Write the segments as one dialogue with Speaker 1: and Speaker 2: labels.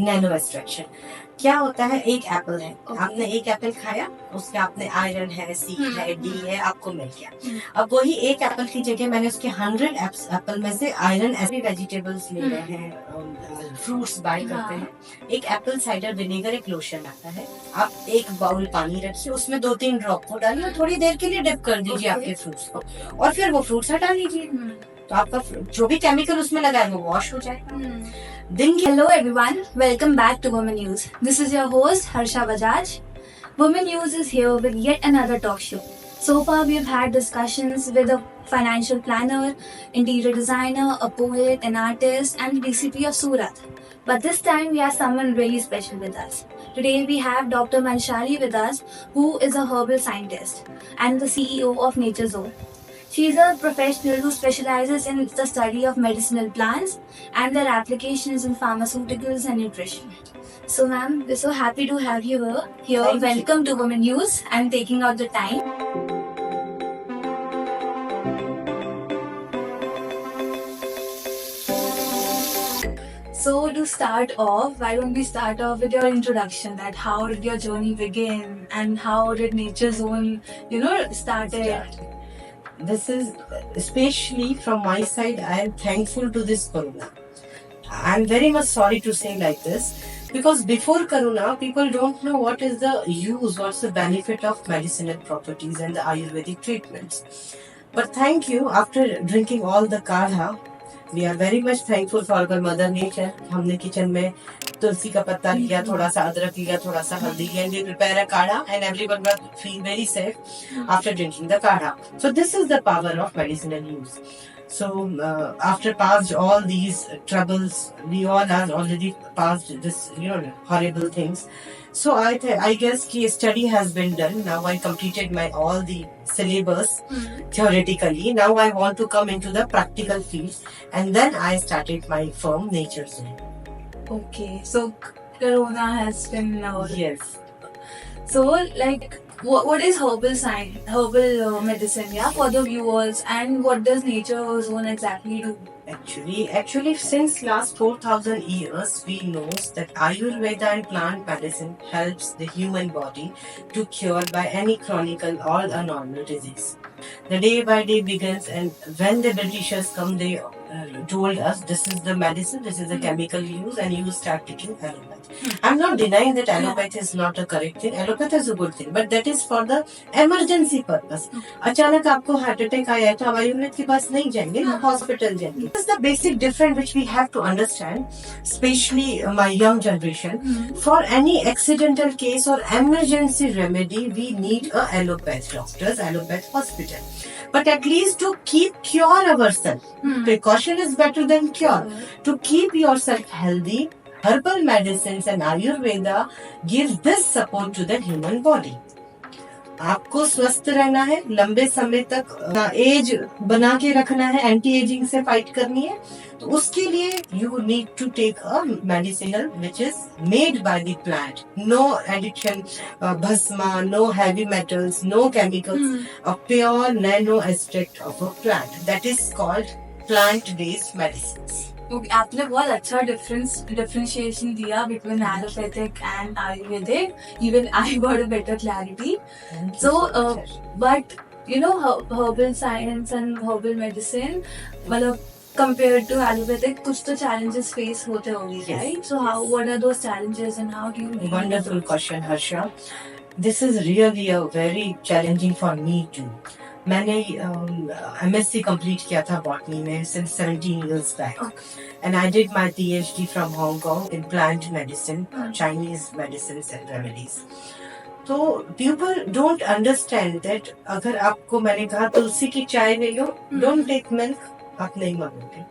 Speaker 1: Nano extraction क्या होता है? एक एप्पल है, आपने एक एप्पल खाया, उसके आपने आयरन है, सी है, डी है, आपको मिल गया। अब वही एक एप्पल की जगह मैंने उसके 100 एप्पल में से आयरन एवरी वेजिटेबल्स ले रहे हैं, फ्रूट्स बाय करते हैं। एक एप्पल साइडर विनेगर एक लोशन आता है, आप एक बाउल पानी रखिए, उसमें 2-3 ड्रॉप वो डालिए और थोड़ी देर के लिए डिप कर दीजिए आपके फ्रूट्स को, और फिर वो फ्रूट्स हटा लीजिए, तो आपका जो भी केमिकल उसमें लगा है वो वॉश हो जाएगा।
Speaker 2: Hello everyone, welcome back to Women News. This is your host Harsha Bajaj. Women News is here with yet another talk show. So far we have had discussions with a financial planner, interior designer, a poet, an artist and the DCP of Surat. But this time we have someone really special with us. Today we have Dr. Manshali with us, who is a herbal scientist and the CEO of Nature Zone. She is a professional who specializes in the study of medicinal plants and their applications in pharmaceuticals and nutrition. So ma'am, we're so happy to have you here. Welcome to Women News and taking out the time. So to start off, why don't we start off with your introduction, that how did your journey begin and how did Nature Zone, started?
Speaker 1: This is especially from my side. I am thankful to this Corona. I am very much sorry to say like this, because before Corona, people don't know what is the use, what's the benefit of medicinal properties and the Ayurvedic treatments. But thank you, after drinking all the kadha, we are very much thankful for our Mother Nature. हमने kitchen में तुलसी का पत्ता लिया, थोड़ा सा अदरक लिया, थोड़ा सा हल्दी लिया, and we prepare a kadha, and everyone will feel very safe after drinking the kadha. So this is the power of medicinal use. So after past all these troubles, we all are already past this, horrible things. So I guess ki study has been done. Now I completed my all the syllabus theoretically. Now I want to come into the practical field, and then I started my firm Nature Zone.
Speaker 2: Okay, so Corona has been
Speaker 1: Yes.
Speaker 2: So what is herbal science, herbal medicine, for the viewers, and what does Nature Zone exactly do?
Speaker 1: Actually, since last 4,000 years, we know that Ayurveda and plant medicine helps the human body to cure by any chronic or a normal disease. The day by day begins, and when the Britishers come, they told us this is the medicine, this is the chemical use, and you start taking allopathy. I'm not denying that allopathy is not a correct thing. Allopathy is a good thing, but that is for the emergency purpose. अचानक आपको heart attack आया है तो आप आयुर्वेद के पास नहीं जाएंगे, आप हॉस्पिटल जाएंगे. This is the basic difference which we have to understand, especially my young generation. For any accidental case or emergency remedy, we need a allopath doctors, allopath hospital. But at least to keep cure ourselves, precaution is better than cure. To keep yourself healthy, herbal medicines and Ayurveda gives this support to the human body. आपको स्वस्थ रहना है, लंबे समय तक as बना के रखना है, एंटी एजिंग से फाइट करनी है, तो उसके लिए you need to take a medicinal which is made by the plant. No addiction, bhasma, no heavy metals, no chemicals, a pure nano extract of a plant, that is called plant based medicine.
Speaker 2: Okay, आपने बहुत अच्छा differentiation दिया between allopathic and Ayurvedic. Even I got a better clarity. So, but herbal science and herbal medicine, मतलब compared to allopathic, कुछ तो challenges face होते होंगे, right? So what are those challenges and how do you?
Speaker 1: Wonderful question, Harsha. This is really a very challenging for me too. मैंने MSc complete किया था botany में since 17 years back, and I did my PhD from Hong Kong in plant medicine, Chinese medicines and remedies. तो people don't understand that अगर आपको मैंने कहा तुलसी की चाय ले लो, don't take milk, आप नहीं मानोगे.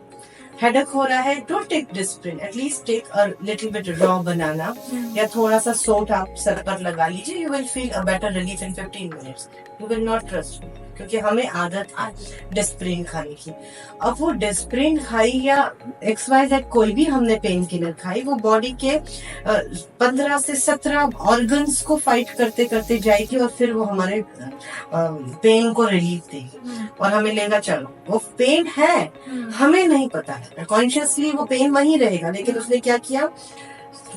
Speaker 1: हेडेक हो रहा है, don't take Disprin, at least take a little bit raw banana या थोड़ा सा सोट आप सर पर लगा लीजिए, you will feel a better relief in 15 minutes. You will not trust me, क्योंकि हमें आदत है डिस्प्रिन खाने की. अब वो डिस्प्रिन खाई या XYZ कोई भी हमने पेन किलर खाई, वो बॉडी के 15 से 17 ऑर्गन्स को फाइट करते करते जाएगी और फिर वो हमारे पेन को रिलीफ देगी और हमें लेगा चलो. वो पेन है, हमें नहीं पता है, कॉन्शियसली वो पेन वहीं रहेगा, लेकिन उसने क्या किया,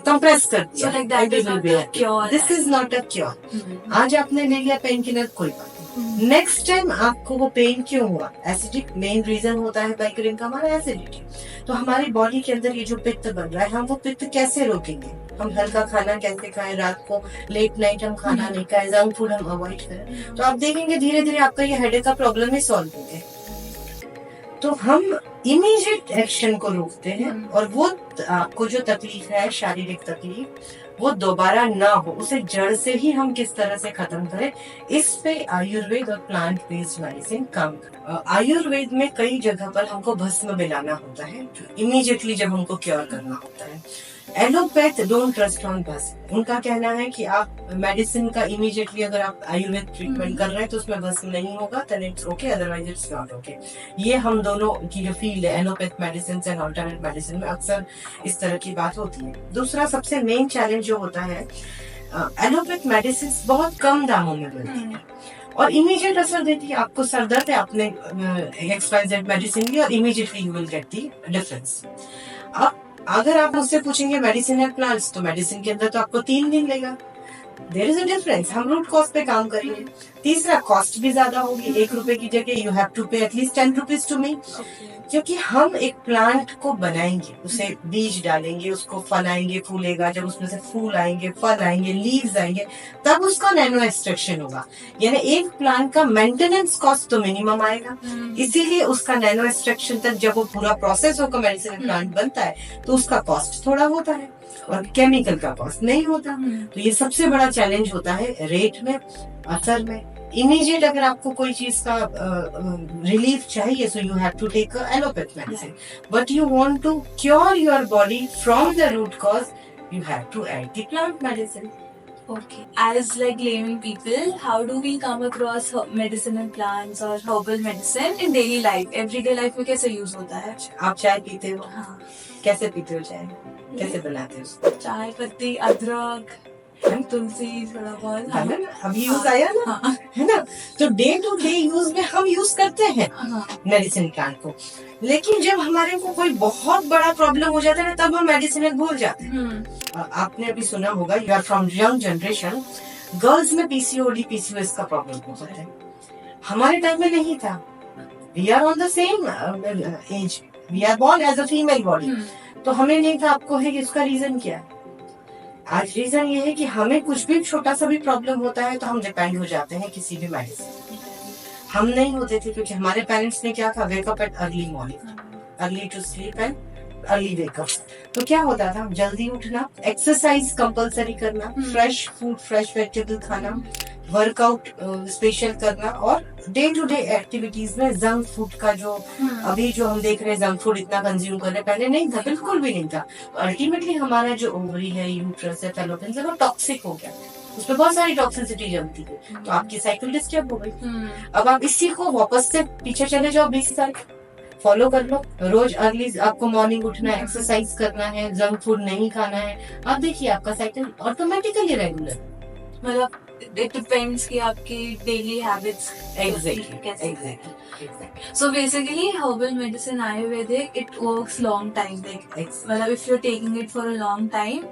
Speaker 1: कंप्रेस कर
Speaker 2: So
Speaker 1: दिया,
Speaker 2: like that is not a cure.
Speaker 1: This is not a cure. आज आपने ले लिया पेन किलर, कोई बात नहीं, नेक्स्ट टाइम आपको वो पेन क्यों हुआ? एसिडिक मेन रीजन होता है माइग्रेन का हमारा एसिडिटी। तो हमारी बॉडी के अंदर ये जो पित्त बन रहा है, हम वो पित्त कैसे रोकेंगे? हम हल्का खाना कैसे खाएं, रात को लेट नाइट हम खाना नहीं खाएं, जंक फूड हम अवॉइड करें, तो आप देखेंगे धीरे धीरे आपका ये हेडेक का प्रॉब्लम ही सॉल्व हो गया। तो हम इमीडिएट एक्शन को रोकते हैं और वो आपको जो तकलीफ है, शारीरिक तकलीफ, वो दोबारा ना हो, उसे जड़ से ही हम किस तरह से खत्म करें, इस पे आयुर्वेद और प्लांट बेस्ड मेडिसिन काम कर। आयुर्वेद में कई जगह पर हमको भस्म मिलाना होता है, इमीडिएटली जब हमको क्योर करना होता है। एलोपैथ डोंट ट्रस्ट ऑन भस्म, उनका कहना है कि आप मेडिसिन का इमीडिएटली अगर आप आयुर्वेद ट्रीटमेंट कर रहे हैं तो उसमें भस्म नहीं होगा, then it's okay, otherwise it's not okay. ये हम दोनों की जो फील्ड है, allopath medicine and alternate medicine में अक्सर इस तरह की बात होती है। दूसरा सबसे मेन चैलेंज जो होता है, एलोपैथ मेडिसिन बहुत कम दामों में मिलती है और इमीडिएट असर देती है। आपको सर दर्द है, आपने XYZ मेडिसिन ली और immediately you will get the difference. अब अगर आप मुझसे पूछेंगे मेडिसिन एंड प्लांट्स, तो मेडिसिन के अंदर तो आपको 3 दिन लेगा, देयर इज अ डिफरेंस। हम रूट कॉज पे काम करेंगे। तीसरा, कॉस्ट भी ज्यादा होगी, 1 रुपए की जगह यू हैव टू पे एटलीस्ट 10 रुपीज टू मी, क्योंकि हम एक प्लांट को बनाएंगे, उसे बीज डालेंगे, उसको फलाएंगे, फूलेगा, जब उसमें से फूल आएंगे, फल आएंगे, लीव्स आएंगे, तब उसका नैनो एक्सट्रैक्शन होगा। यानी एक प्लांट का मेंटेनेंस कॉस्ट तो मिनिमम आएगा, इसीलिए उसका नैनो एक्सट्रैक्शन तक जब वो पूरा प्रोसेस होकर मेडिसिन प्लांट बनता है तो उसका कॉस्ट थोड़ा होता है और केमिकल का कॉस्ट नहीं होता। तो ये सबसे बड़ा चैलेंज होता है रेट में, असर में। इमीडिएट अगर आपको कोई चीज का रिलीफ चाहिए, so you have to take allopath medicine, but you want to cure your body from the root cause, you have to add the plant medicine.
Speaker 2: Okay. As like layman people, how do we come across medicinal plants or herbal medicine in daily life? Everyday life में कैसे use होता है?
Speaker 1: आप चाय पीते हो?
Speaker 2: हाँ.
Speaker 1: कैसे पीते हो चाय? कैसे बनाते हो?
Speaker 2: चाय पत्ती, अदरक, तुलसी, थोड़ा बहुत,
Speaker 1: है ना? अभी यूज आया ना, है ना? तो डे टू डे यूज में हम यूज करते हैं मेडिसिन प्लांट को, लेकिन जब हमारे को कोई बहुत बड़ा प्रॉब्लम हो जाता है ना, तब हम मेडिसिन भूल जाते हैं। आपने अभी सुना होगा, you are from young generation, girls में PCOD PCOS का प्रॉब्लम होता है। हमारे टाइम में नहीं था। We are on the same age, we are born as a female body, तो हमें नहीं था। आपको है कि इसका रीजन क्या है? आज रीजन ये है कि हमें कुछ भी छोटा सा भी प्रॉब्लम होता है तो हम डिपेंड हो जाते हैं किसी भी मेडिसिन। हम नहीं होते थे, क्योंकि हमारे पेरेंट्स ने क्या था, wake up at early morning, early to sleep and early wake up. तो क्या होता था, जल्दी उठना, एक्सरसाइज कंपलसरी करना, फ्रेश फूड, फ्रेश वेजिटेबल खाना, वर्कआउट स्पेशल करना, और डे टू डे एक्टिविटीज में जंक फूड का जो अभी जो हम देख रहे हैं, जंक फूड इतना कंज्यूम कर रहे हैं, पहले नहीं था, बिल्कुल भी नहीं था। तो अल्टीमेटली हमारा जो ओवरी है, यूट्रस है, फैलोपियन है, वो टॉक्सिक हो गया, उसमें बहुत सारी टॉक्सिसिटी जमती है, तो आपकी साइकिल डिस्टर्ब हो गई। अब आप इसी को वापस से पीछे चले जाओ, 20 साल फॉलो कर लो। रोज अर्ली आपको मॉर्निंग उठना है, एक्सरसाइज करना है, जंक फूड नहीं खाना है, आप देखिए आपका साइकिल ऑटोमेटिकली रेगुलर।
Speaker 2: मतलब it depends कि आपकी daily habits
Speaker 1: Exactly.
Speaker 2: So basically herbal medicine, Ayurvedic, it works long time, like मतलब if you're taking it for a long time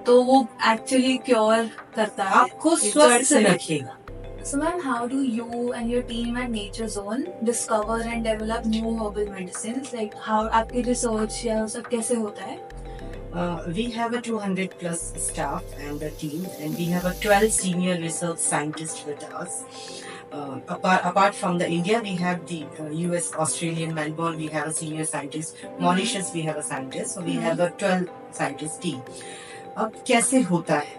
Speaker 2: तो वो actually cure करता है,
Speaker 1: आपको स्वस्थ रखेगा।
Speaker 2: So ma'am, how do you and your team at Nature Zone discover and develop new herbal medicines? Like how आपकी research या सब कैसे होता है?
Speaker 1: We have a 200 plus staff and a team, and we have a 12 senior research scientists with us. Apart from the India, we have the US, Australian, Melbourne, we have a senior scientist. Mauritius, we have a scientist. So we have a 12 scientist team. अब कैसे होता है,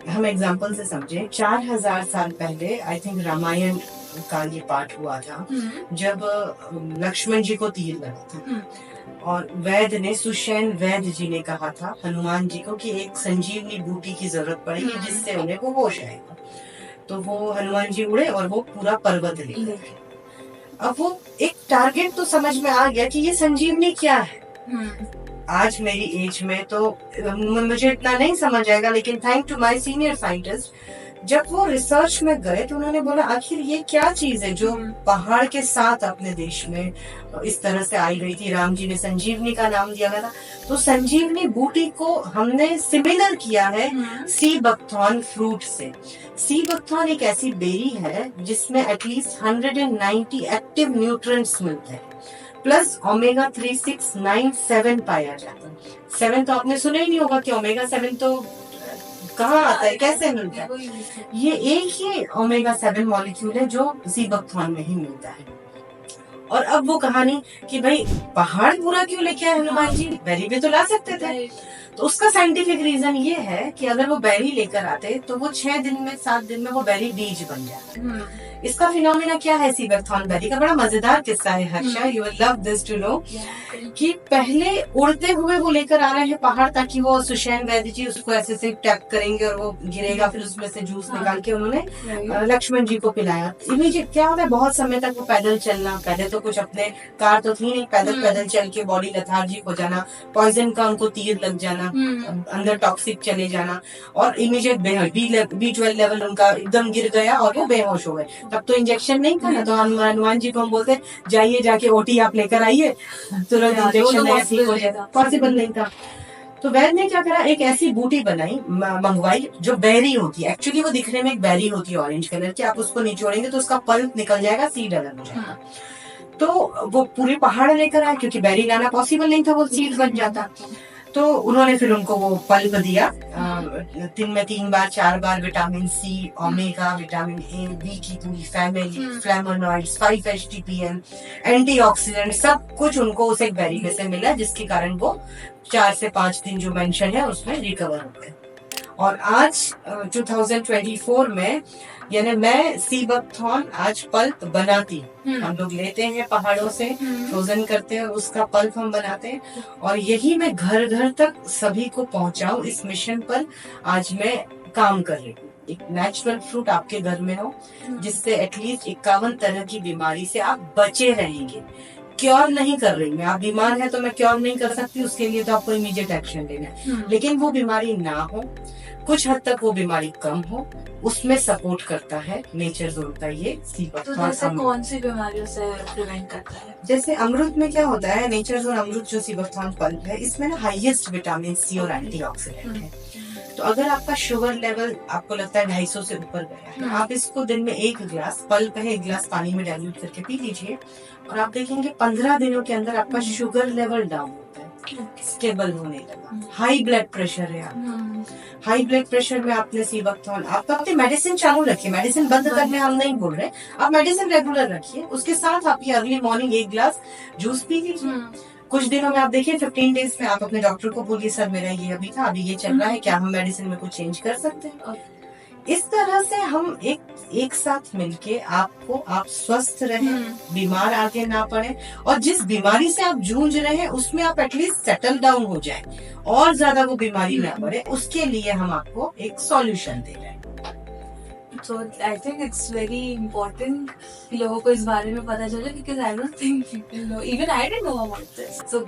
Speaker 1: हम example से समझे। 4000 साल पहले I think Ramayan का ये पाठ हुआ था, जब लक्ष्मण जी को तीर लगा था, और वैद्य ने, सुषैण वैद्य जी ने कहा था हनुमान जी को कि एक संजीवनी बूटी की जरूरत पड़ेगी जिससे उन्हें वो होश आएगा। तो वो हनुमान जी उड़े और वो पूरा पर्वत ले गए। अब वो एक टारगेट तो समझ में आ गया कि ये संजीवनी क्या है। आज मेरी एज में तो मुझे इतना नहीं समझ आएगा, लेकिन thank to my senior scientist, जब वो रिसर्च में गए तो उन्होंने बोला आखिर ये क्या चीज है जो पहाड़ के साथ अपने देश में इस तरह से आई गई थी। राम जी ने संजीवनी का नाम दिया गया था। तो संजीवनी बूटी को हमने सिमिलर किया है सी बकथॉर्न फ्रूट से। सी बकथॉर्न एक ऐसी बेरी है जिसमें एटलीस्ट 190 एक्टिव न्यूट्रिएंट्स मिलते हैं, प्लस ओमेगा 3, 6, 9, 7 पाया जाता है। 7 तो आपने सुना ही नहीं होगा कि ओमेगा 7 तो कहाँ आता है, कैसे मिलता है। ये एक ही ओमेगा 7 मॉलिक्यूल है जो सी बकथॉर्न में ही मिलता है। और अब वो कहानी कि भाई पहाड़ पूरा क्यों लेके आए हनुमान जी, बेरी भी तो ला सकते थे। तो उसका साइंटिफिक रीजन ये है कि अगर वो बेरी लेकर आते तो वो 6 दिन में 7 दिन में वो बेरी बीज बन जाता। इसका फिनोमिना क्या है सी बकथॉर्न बेरी का? बड़ा मजेदार किस्सा है Harsha, you will love this to know, कि पहले उड़ते हुए वो लेकर आ रहे हैं पहाड़ ताकि वो सुषैन वैद्य जी उसको ऐसे से टैप करेंगे और वो गिरेगा, फिर उसमें से जूस निकाल के उन्होंने लक्ष्मण जी को पिलाया। इमीडिएट क्या होता है, बहुत समय तक वो पैदल चलना, पहले तो कुछ अपने कार तो थी नहीं, पैदल पैदल चल के बॉडी लेथार्जिक हो जाना, पॉइजन का उनको तीर लग जाना, अंदर टॉक्सिक चले जाना, और इमीडिएट B12 लेवल उनका एकदम गिर गया और वो बेहोश हो गए। तब तो इंजेक्शन नहीं था ना, तो हनुमान जी को हम बोलते जाइए जाके ओटी आप लेकर आइए, तुरंत इंजेक्शन ठीक हो जाएगा, पॉसिबल नहीं था। तो वैद्य ने क्या करा, एक ऐसी बूटी बनाई, मंगवाई जो बेरी होती है। एक्चुअली वो दिखने में एक बेरी होती है ऑरेंज कलर की, आप उसको निचोड़ेंगे तो उसका पल्प निकल जाएगा, सीड अलग हो जाएगा। तो वो पूरे पहाड़ लेकर आए क्योंकि बेरी लाना पॉसिबल नहीं था, वो सीड बन जाता। तो उन्होंने फिर उनको वो पल्प दिया, दिन में 3 बार 4 बार vitamin C, omega, vitamin A, B की पूरी फैमिली, फ्लैवोनॉइड्स, 5-HTPN, एंटीऑक्सीडेंट, सब कुछ उनको उस एक बेरी में से मिला, जिसके कारण वो 4 से 5 दिन जो मेंशन है उसमें रिकवर हो गए। और आज 2024 में यानी मैं सी बकथॉर्न आज पल्प बनाती, हम लोग लेते हैं पहाड़ों से, फ्रोजन करते हैं, उसका पल्प हम बनाते हैं और यही मैं घर घर तक सभी को पहुंचाऊं, इस मिशन पर आज मैं काम कर रही हूँ। एक नेचुरल फ्रूट आपके घर में हो जिससे एटलीस्ट 51 तरह की बीमारी से आप बचे रहेंगे। क्योर नहीं कर रही मैं, आप बीमार है तो मैं क्योर नहीं कर सकती, उसके लिए तो आपको इमीडिएट एक्शन लेना है, लेकिन वो बीमारी ना हो, कुछ हद तक वो बीमारी कम हो, उसमें सपोर्ट करता है नेचर जोन का ये सी बकथॉर्न।
Speaker 2: तो जैसे कौन सी बीमारियों से प्रिवेंट करता है?
Speaker 1: जैसे अमृत में क्या होता है, नेचर जोन अमृत जो सी बकथॉर्न पल्प है, इसमें ना हाईएस्ट विटामिन सी और एंटीऑक्सीडेंट है। तो अगर आपका शुगर लेवल आपको लगता है 250 से ऊपर गया है, आप इसको दिन में 1 गिलास, पल्प है 1 गिलास पानी में डाइल्यूट करके पी लीजिए और आप देखेंगे 15 दिनों के अंदर आपका शुगर लेवल डाउन होता है, स्टेबल होने लगा। हाई ब्लड प्रेशर है, आप हाई ब्लड प्रेशर में आपने सी बकथॉर्न, आप अपनी मेडिसिन चालू रखिए, मेडिसिन बंद करने हम नहीं बोल रहे, आप मेडिसिन रेगुलर रखिए, उसके साथ आप ये अर्ली मॉर्निंग 1 गिलास जूस पी लीजिए। कुछ दिनों में आप देखिए 15 डेज में आप अपने डॉक्टर को बोलिए सर मेरा ये अभी था, अभी ये चल रहा है, क्या हम मेडिसिन में कुछ चेंज कर सकते हैं। इस तरह से हम एक साथ मिलके आप स्वस्थ रहें, बीमार आगे ना पड़े, और जिस बीमारी से आप जूझ रहे हैं उसमें आप एटलीस्ट सेटल डाउन हो जाए और ज्यादा वो बीमारी ना बढ़े, उसके लिए हम आपको एक सॉल्यूशन दे रहे हैं।
Speaker 2: So I think it's very important कि लोगों को इस बारे में पता चले, because I don't think people know, even I didn't know about this. So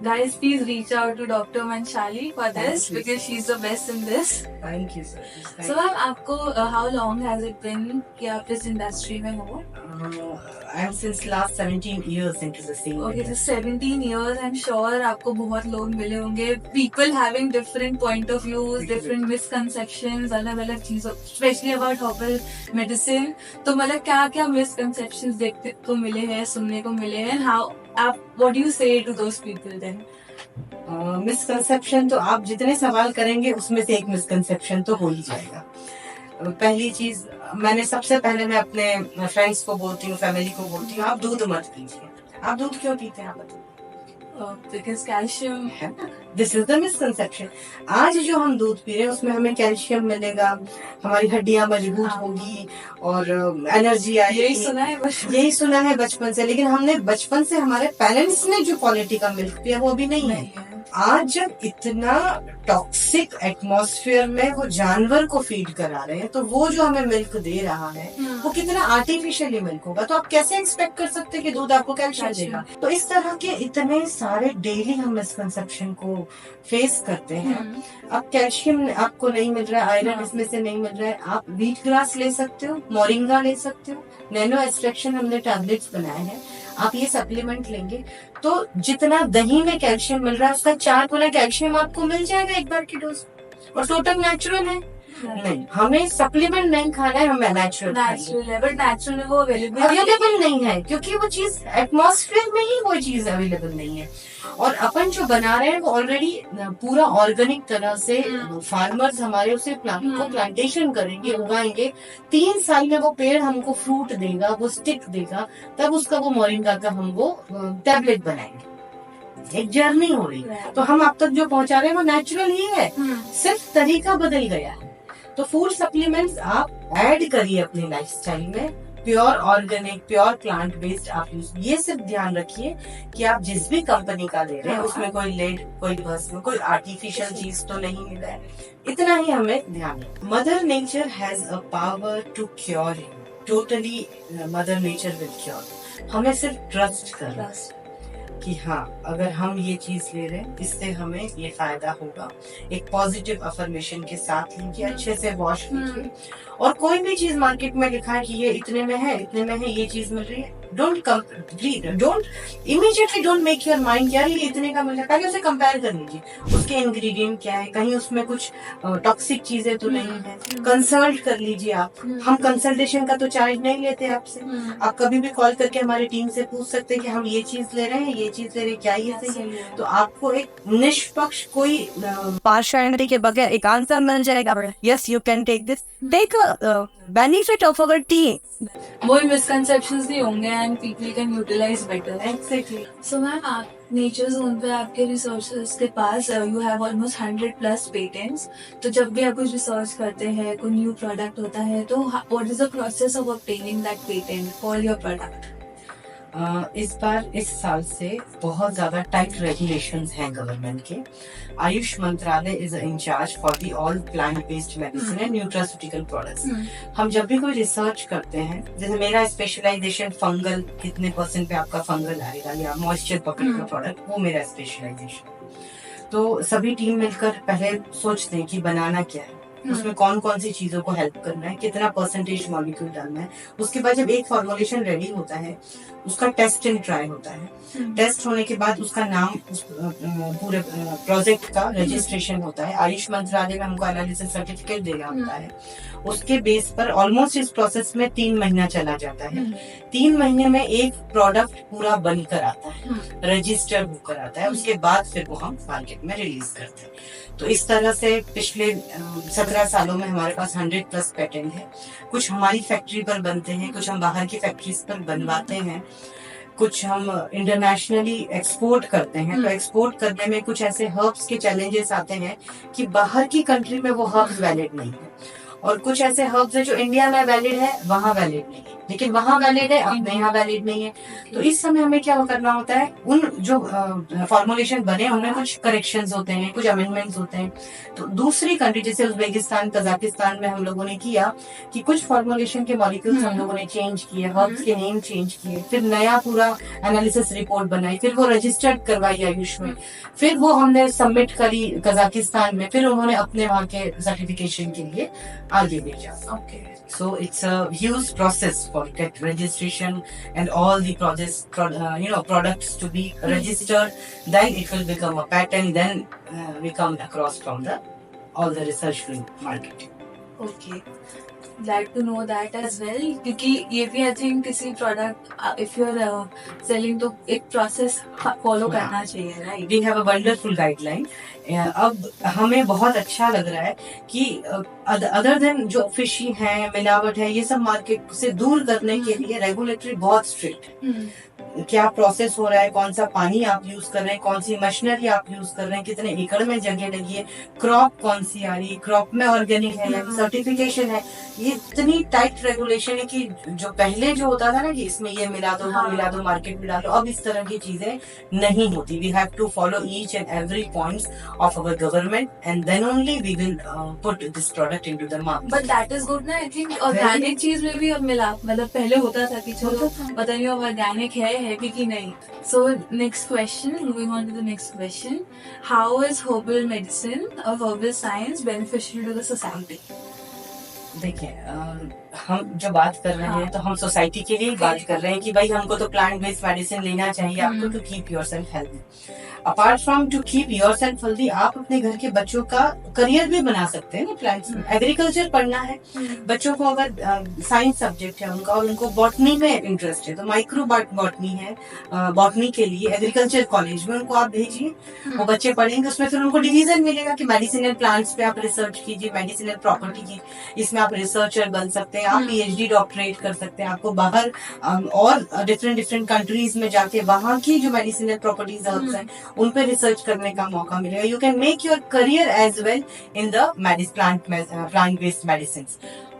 Speaker 2: guys, please reach out to Dr. Manshali for this because she's the best in this.
Speaker 1: Thank you sir.
Speaker 2: So ma'am आपको how long has it been कि आप इस industry में हो?
Speaker 1: I am since last 17 years into the same.
Speaker 2: Okay, so 17 years. I'm sure आपको बहुत लोग मिले होंगे. People having different point of views, different misconceptions, अलग-अलग चीजों, especially about herbal medicine. तो मतलब क्या-क्या misconceptions देखने को मिले हैं, सुनने को मिले हैं, and how what do you say to those people then?
Speaker 1: Misconception तो आप जितने सवाल करेंगे उसमें से एक मिसकंसेप्शन तो हो ही जाएगा। पहली चीज मैंने सबसे पहले मैं अपने फ्रेंड्स को बोलती हूँ, फैमिली को बोलती हूँ, आप दूध मत पीजिए। आप दूध क्यों पीते हैं आप बताइए?
Speaker 2: Because calcium
Speaker 1: है ना, दिस इज द मिसकंसेप्शन। आज जो हम दूध पी रहे हैं उसमें हमें कैल्शियम मिलेगा, हमारी हड्डियां मजबूत होगी और एनर्जी आएगी, यही सुना है बचपन से, लेकिन हमने बचपन से हमारे पेरेंट्स ने जो क्वालिटी का मिल्क पिया वो अभी नहीं है। आज जब इतना टॉक्सिक एटमॉस्फेयर में वो जानवर को फीड करा रहे हैं, तो वो जो हमें मिल्क दे रहा है वो कितना आर्टिफिशियली मिल्क होगा, तो आप कैसे एक्सपेक्ट कर सकते हैं कि दूध आपको कैल्शियम देगा। तो इस तरह के इतने सारे डेली हम मिसकंसेप्शन को फेस करते हैं। अब कैल्शियम आपको नहीं मिल रहा है, आयरन इसमें से नहीं मिल रहा है, आप व्हीट ग्रास ले सकते हो, मोरिंगा ले सकते हो, नैनो एक्सट्रैक्शन हमने टैबलेट्स बनाए हैं, आप ये सप्लीमेंट लेंगे तो जितना दही में कैल्शियम मिल रहा है उसका 4 गुना कैल्शियम आपको मिल जाएगा एक बार की डोज, और टोटल नेचुरल है। नहीं, हमें सप्लीमेंट नहीं खाना है, हमें नेचुरल
Speaker 2: है, बट नेचुरल वो
Speaker 1: अवेलेबल नहीं है, क्योंकि वो चीज एटमॉस्फेयर में ही वो चीज अवेलेबल नहीं है। और अपन जो बना रहे हैं वो ऑलरेडी पूरा ऑर्गेनिक तरह से फार्मर्स हमारे उसे को प्लांटेशन करेंगे, उगाएंगे, 3 साल में वो पेड़ हमको फ्रूट देगा, वो स्टिक देगा, तब उसका वो मोरिंगा का हम वो टैबलेट बनाएंगे। एक जर्नी हो रही है, तो हम अब तक जो पहुंचा रहे हैं वो नेचुरल ही है, सिर्फ तरीका बदल गया है। तो फूड सप्लीमेंट्स आप ऐड करिए अपनी लाइफस्टाइल में, pure organic, pure plant based आप यूज, ये सिर्फ ध्यान रखिए कि आप जिस भी कंपनी का ले रहे हैं उसमें कोई लेड, कोई भस्म, कोई आर्टिफिशियल चीज तो नहीं मिल रहा है, इतना ही हमें ध्यान रखना। Mother Nature has a power to cure him, totally Mother Nature will cure. हमें सिर्फ ट्रस्ट करना कि हाँ, अगर हम ये चीज ले रहे हैं इससे हमें ये फायदा होगा। एक पॉजिटिव अफर्मेशन के साथ लीजिए, अच्छे से वॉश कीजिए, और कोई भी चीज मार्केट में लिखा है कि ये इतने में है, इतने में है, ये चीज मिल रही है, don't immediately don't make your mind यार ये इतने का मिल रहा है, पहले उसे कंपेयर कर लीजिए, उसके इंग्रेडिएंट क्या है, कहीं उसमें कुछ टॉक्सिक चीजें तो नहीं है, कंसल्ट कर लीजिए आप। हम कंसल्टेशन का तो चार्ज नहीं लेते आपसे, आप कभी भी कॉल करके हमारी टीम से पूछ सकते हैं कि हम ये चीज ले रहे हैं, ये चीज ले रहे हैं, क्या ये सही है, तो आपको एक निष्पक्ष, कोई पार्शियलिटी के बगैर एक आंसर मिल जाएगा। Yes, you can take this, take benefit of our team.
Speaker 2: वो मिसकंसेप्शंस नहीं होंगे and people can utilize better.
Speaker 1: Exactly.
Speaker 2: So ma'am, आप नेचर जोन पे आपके रिसोर्सेज के पास यू हैव ऑलमोस्ट 100+ पेटेंट्स, तो जब भी आप कुछ रिसर्च करते हैं, कोई न्यू प्रोडक्ट होता है, तो what is the process of obtaining that patent for your product?
Speaker 1: इस बार इस साल से बहुत ज्यादा टाइट रेगुलेशंस हैं गवर्नमेंट के। आयुष मंत्रालय is in charge for the all plant based medicine and nutraceutical products. हम जब भी कोई रिसर्च करते हैं, जैसे मेरा स्पेशलाइजेशन फंगल, कितने % पे आपका फंगल आएगा, या मॉइस्चर पकड़ का प्रोडक्ट, वो मेरा स्पेशलाइजेशन। तो सभी टीम मिलकर पहले सोचते हैं कि बनाना क्या है, उसमें कौन कौन सी चीजों को हेल्प करना है, कितना % मॉलिक्यूल डालना है। उसके बाद जब एक फॉर्मुलेशन रेडी होता है, उसका टेस्ट एंड ट्राई होता है। टेस्ट होने के बाद उसका नाम, पूरे प्रोजेक्ट का रजिस्ट्रेशन होता है, आयुष मंत्रालय में हमको एनालिसिस सर्टिफिकेट देना होता है। उसके बेस पर ऑलमोस्ट इस प्रोसेस में 3 महीना चला जाता है। 3 महीने में एक प्रोडक्ट पूरा बनकर आता है, रजिस्टर होकर आता है, उसके बाद फिर वो हम मार्केट में रिलीज करते हैं। तो इस तरह से पिछले 17 सालों में हमारे पास 100+ पेटेंट है। कुछ हमारी फैक्ट्री पर बनते हैं, कुछ हम बाहर की फैक्ट्रीज पर बनवाते हैं, कुछ हम इंटरनेशनली एक्सपोर्ट करते हैं। तो एक्सपोर्ट करने में कुछ ऐसे हर्ब्स के चैलेंजेस आते हैं कि बाहर की कंट्री में वो हर्ब्स वैलिड नहीं है, और कुछ ऐसे हर्ब्स है जो इंडिया में वैलिड है, वहाँ वैलिड नहीं है, लेकिन वहाँ वैलिड है, अपने यहाँ वैलिड नहीं है। तो इस समय हमें क्या करना होता है, उन जो फॉर्मुलेशन बने उनमें कुछ करेक्शंस होते हैं, कुछ अमेंडमेंट्स होते हैं। तो दूसरी कंट्री जैसे उज्बेकिस्तान, कजाकिस्तान में हम लोगों ने किया कि कुछ फॉर्मुलेशन के मॉलिक्यूल्स हम लोगों ने चेंज किए, हर्ब्स के नेम चेंज किए, फिर नया पूरा एनालिसिस रिपोर्ट बनाई, फिर वो रजिस्टर्ड करवाई आयुष में, फिर वो हमने सबमिट करी कजाकिस्तान में, फिर उन्होंने अपने वहाँ के सर्टिफिकेशन के लिए आगे भेजा।
Speaker 2: Okay,
Speaker 1: so it's a huge process for get registration and all the products to be registered, then it will become a patent, then we come across from the all the research market.
Speaker 2: Okay, glad to know that as well, क्योंकि ये भी I think किसी product if you are selling तो एक process follow करना चाहिए, right?
Speaker 1: We have a wonderful guideline. अब हमें बहुत अच्छा लग रहा है कि अदर देन जो फिशी है, मिलावट है, ये सब मार्केट से दूर करने के लिए रेगुलेटरी बहुत स्ट्रिक्ट है। क्या प्रोसेस हो रहा है, कौन सा पानी आप यूज कर रहे हैं, कौन सी मशीनरी आप यूज कर रहे हैं, कितने एकड़ में जगह लगी है, क्रॉप कौन सी आ रही है, क्रॉप में ऑर्गेनिक है या सर्टिफिकेशन है, ये इतनी टाइट रेगुलेशन है कि जो पहले जो होता था ना कि इसमें ये मिला दो वो मिला दो मार्केट में डालो, अब इस तरह की चीजें नहीं होती. We have to follow each and every points of our government and then only we will put this product into the market.
Speaker 2: But that is good ना. आई थिंक ऑर्गेनिक चीज में भी अब मिला, मतलब पहले होता था कि चलो पता नहीं अब ऑर्गेनिक है भी कि नहीं. So next question, moving on to the next question, how is herbal medicine और herbal science beneficial to the society?
Speaker 1: देखिए हम जो बात कर रहे हैं तो हम सोसाइटी के लिए बात कर रहे हैं कि भाई हमको तो प्लांट बेस्ड मेडिसिन लेना चाहिए आपको to keep yourself healthy. Apart from to keep yourself healthy, आप अपने घर के बच्चों का करियर भी बना सकते हैं ना प्लांट्स में. एग्रीकल्चर पढ़ना है बच्चों को, अगर साइंस सब्जेक्ट है उनका और उनको बॉटनी में इंटरेस्ट है तो माइक्रो बॉटनी है. बॉटनी के लिए एग्रीकल्चर कॉलेज में उनको आप भेजिए, वो बच्चे पढ़ेंगे, उसमें फिर उनको डिवीजन मिलेगा कि मेडिसिनल प्लांट्स पे आप रिसर्च कीजिए, मेडिसिनल प्रॉपर्टी की, इसमें आप रिसर्चर बन सकते हैं, आप पीएचडी डॉक्टरेट कर सकते हैं. आपको बाहर और डिफरेंट कंट्रीज में जाके वहां की जो मेडिसिनल प्रॉपर्टीज हैं उन पे रिसर्च करने का मौका मिलेगा. You can make your career as well in the plant based medicine.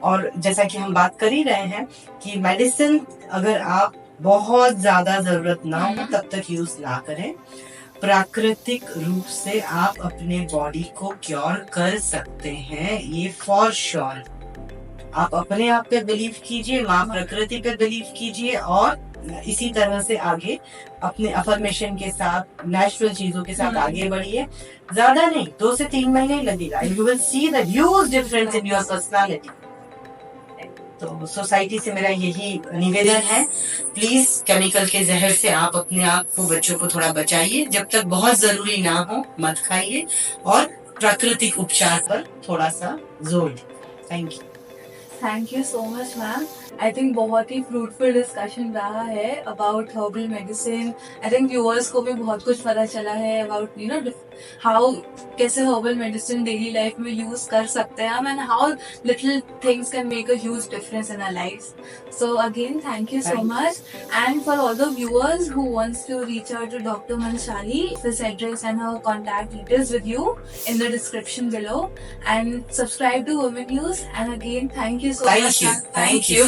Speaker 1: और जैसा कि हम बात कर ही रहे हैं कि मेडिसिन अगर आप बहुत ज्यादा जरूरत ना हो तब तक यूज ना करें. प्राकृतिक रूप से आप अपने बॉडी को क्योर कर सकते हैं, ये फॉर श्योर. आप अपने आप पे बिलीव कीजिए, माँ प्रकृति पे बिलीव कीजिए और इसी तरह से आगे अपने अफर्मेशन के साथ, नेचुरल चीजों के साथ आगे बढ़िए. ज्यादा नहीं, 2 से 3 महीने लगेगा. You will see the huge difference in your personality. तो सोसाइटी से मेरा यही निवेदन है, प्लीज केमिकल के जहर से आप अपने आप को, बच्चों को थोड़ा बचाइए. जब तक बहुत जरूरी ना हो मत खाइए और प्राकृतिक उपचार पर थोड़ा सा जोर दें. Thank you.
Speaker 2: Thank you so much ma'am. I think बहुत ही फ्रूटफुल डिस्कशन रहा है about herbal medicine. I think viewers को भी बहुत कुछ पता चला है अबाउट यू नो हाउ कैसे हर्बल मेडिसिन डेली लाइफ में यूज कर सकते हैं हम, and how little things can make a huge difference in our lives. So again, thank you so much. And for all the viewers who wants to reach out to Dr. Manshali, his address and her contact details with you in the description below. And subscribe to Women News. And again, thank you so much.
Speaker 1: Thank you.